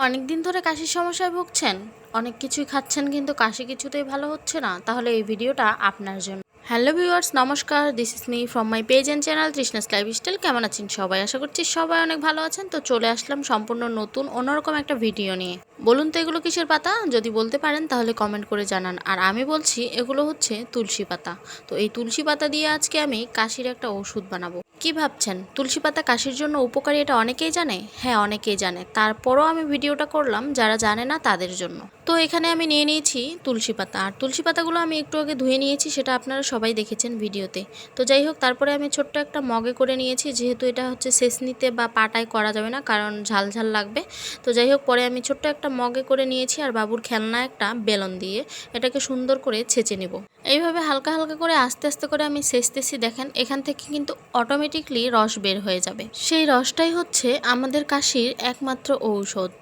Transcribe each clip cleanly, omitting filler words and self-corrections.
অনেক দিন ধরে কাশির সমস্যায় ভুগছেন, অনেক কিছুই খাচ্ছেন কিন্তু কাশি কিছুতেই ভালো হচ্ছে না, তাহলে এই ভিডিওটা আপনার জন্য। হ্যালো ভিউয়ার্স, নমস্কার। This is me from my page and channel Trishna's lifestyle. কেমন আছেন সবাই? আশা করছি সবাই অনেক ভালো আছেন। তো চলে আসলাম সম্পূর্ণ নতুন অন্যরকম একটা ভিডিও নিয়ে। বলুন তো এগুলো কিসের পাতা? যদি বলতে পারেন তাহলে কমেন্ট করে জানান। আর আমি বলছি এগুলো হচ্ছে তুলসী পাতা। তো এই তুলসী পাতা দিয়ে আজকে আমি কাশির একটা ওষুধ বানাবো। কি ভাবছেন তুলসী পাতা কাশির জন্য উপকারী, এটা অনেকেই জানে? হ্যাঁ, অনেকেই জানে, তারপরও আমি ভিডিওটা করলাম যারা জানে না তাদের জন্য। তো এখানে আমি নিয়ে নিয়েছি তুলসী পাতা, আর তুলসী পাতাগুলো আমি একটু আগে ধুয়ে নিয়েছি, সেটা আপনারা সবাই দেখেছেন ভিডিওতে। তো যাই হোক, তারপরে আমি ছোট্ট একটা মগে করে নিয়েছি, যেহেতু এটা হচ্ছে সেচনিতে বা পাটায় করা যাবে না, কারণ ঝাল ঝাল লাগবে। তো যাই হোক, পরে আমি ছোট্ট একটা মগে করে নিয়েছি, আর বাবুর খেলনা একটা বেলন দিয়ে এটাকে সুন্দর করে ছেঁচে নেব। এইভাবে হালকা হালকা করে আস্তে আস্তে করে আমি ছেঁচতেছি। দেখেন এখান থেকে কিন্তু অটোমেটিকলি রস বের হয়ে যাবে। সেই রসটাই হচ্ছে আমাদের কাশির একমাত্র ঔষধ।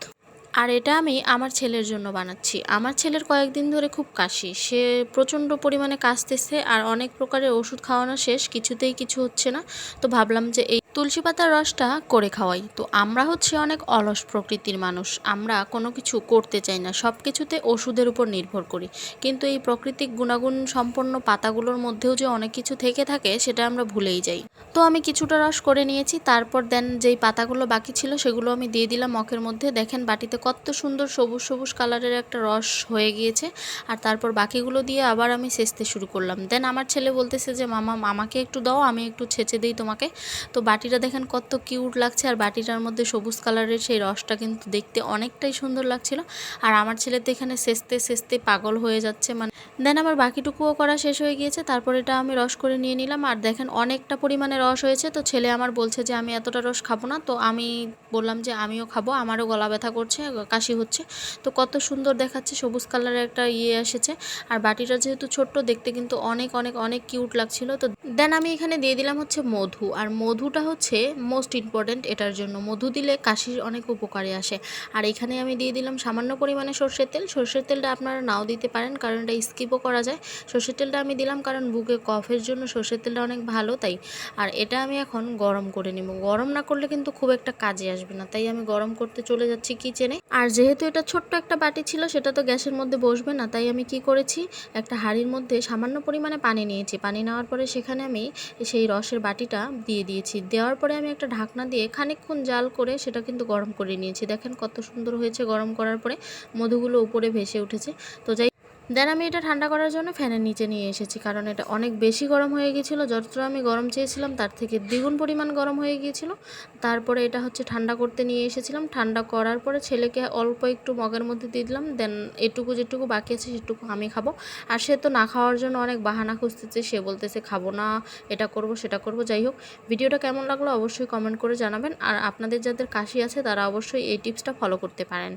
আর এটা আমি আমার ছেলের জন্য বানাচ্ছি। আমার ছেলের কয়েকদিন ধরে খুব কাশি, সে প্রচণ্ড পরিমাণে কাশতেছে, আর অনেক প্রকারের ওষুধ খাওয়ানো শেষ, কিছুতেই কিছু হচ্ছে না। তো ভাবলাম যে এই তুলসী পাতার রসটা করে খাওয়াই। তো আমরা হচ্ছে অনেক অলস প্রকৃতির মানুষ, আমরা কোনো কিছু করতে চাই না, সব কিছুতে ওষুধের উপর নির্ভর করি। কিন্তু এই প্রাকৃতিক গুণাগুণ সম্পন্ন পাতাগুলোর মধ্যেও যে অনেক কিছু থেকে থাকে সেটা আমরা ভুলেই যাই। তো আমি কিছুটা রস করে নিয়েছি, তারপর দেন যেই পাতাগুলো বাকি ছিল সেগুলো আমি দিয়ে দিলাম মগের মধ্যে। দেখেন বাটিতে কত সুন্দর সবুজ সবুজ কালারের একটা রস হয়ে গিয়েছে। আর তারপর বাকিগুলো দিয়ে আবার আমি ছেঁচতে শুরু করলাম। দেন আমার ছেলে বলতেছে যে মামা আমাকে একটু দাও, আমি একটু ছেঁচে দিই তোমাকে। তো বাটিটা দেখেন কত কিউট লাগছে, আর বাটিটার মধ্যে সবুজ কালারের সেই রসটা কিন্তু দেখতে অনেকটাই সুন্দর লাগছিল। আর আমার ছেলে তো এখানে ছেঁচতে ছেঁচতে পাগল হয়ে যাচ্ছে। মানে দেন আমার বাকিটুকুও করা শেষ হয়ে গিয়েছে, তারপর এটা আমি রস করে নিয়ে নিলাম। আর দেখেন অনেকটা পরিমাণে রস হয়েছে। তো ছেলে আমার বলছে যে আমি এতটা রস খাবো না, তো আমি বললাম যে আমিও খাবো, আমারও গলা ব্যথা করছে, কাশি হচ্ছে। তো কত সুন্দর দেখাচ্ছে, সবুজ কালারের একটা এসেছে। আর বাটিটা যেহেতু ছোট্ট, দেখতে কিন্তু অনেক অনেক অনেক কিউট লাগছিল। তো দেন আমি এখানে দিয়ে দিলাম হচ্ছে মধু, আর মধুটা হচ্ছে মোস্ট ইম্পর্টেন্ট এটার জন্য। মধু দিলে কাশির অনেক উপকারে আসে। আর এখানে আমি দিয়ে দিলাম সামান্য পরিমাণে সর্ষের তেল। সর্ষের তেলটা আপনারা নাও দিতে পারেন, কারণ এটা স্কিপও করা যায়। সর্ষের তেলটা আমি দিলাম কারণ বুকে কফের জন্য সর্ষের তেলটা অনেক ভালো, তাই। আর এটা আমি এখন গরম করে নিব। গরম না করলে কিন্তু খুব একটা কাজে আসবে না, তাই আমি গরম করতে চলে যাচ্ছি কিচেনে। আর যেহেতু এটা ছোট্ট একটা বাটি ছিল, সেটা তো গ্যাসের মধ্যে বসবে না, তাই আমি কি করেছি, একটা হাঁড়ির মধ্যে সামান্য পরিমাণে পানি নিয়েছি। পানি নেওয়ার পরে সেখানে আমি সেই রসের বাটিটা দিয়ে দিয়েছি। দেওয়ার পরে আমি একটা ঢাকনা দিয়ে খানিকক্ষণ জাল করে সেটা কিন্তু গরম করে নিয়েছি। দেখেন কত সুন্দর হয়েছে, গরম করার পরে মধুগুলো উপরে ভেসে উঠেছে। তো যাই দেন আমি এটা ঠান্ডা করার জন্য ফ্যানের নিচে নিয়ে এসেছি, কারণ এটা অনেক বেশি গরম হয়ে গিয়েছিল। যতটা আমি গরম চেয়েছিলাম তার থেকে দ্বিগুণ পরিমাণ গরম হয়ে গিয়েছিল। তারপরে এটা হচ্ছে ঠান্ডা করতে নিয়ে এসেছিলাম। ঠান্ডা করার পরে ছেলেকে অল্প একটু মগের মধ্যে দিয়ে দিলাম। দেন এটুকু যেটুকু বাকি আছে সেটুকু আমি খাবো। আর সে তো না খাওয়ার জন্য অনেক বাহানা খুঁজতেছে, সে বলতেছে খাবো না, এটা করব সেটা করব। যাই হোক, ভিডিওটা কেমন লাগলো অবশ্যই কমেন্ট করে জানাবেন। আর আপনাদের যাদের কাশি আছে তারা অবশ্যই এই টিপসটা ফলো করতে পারেন।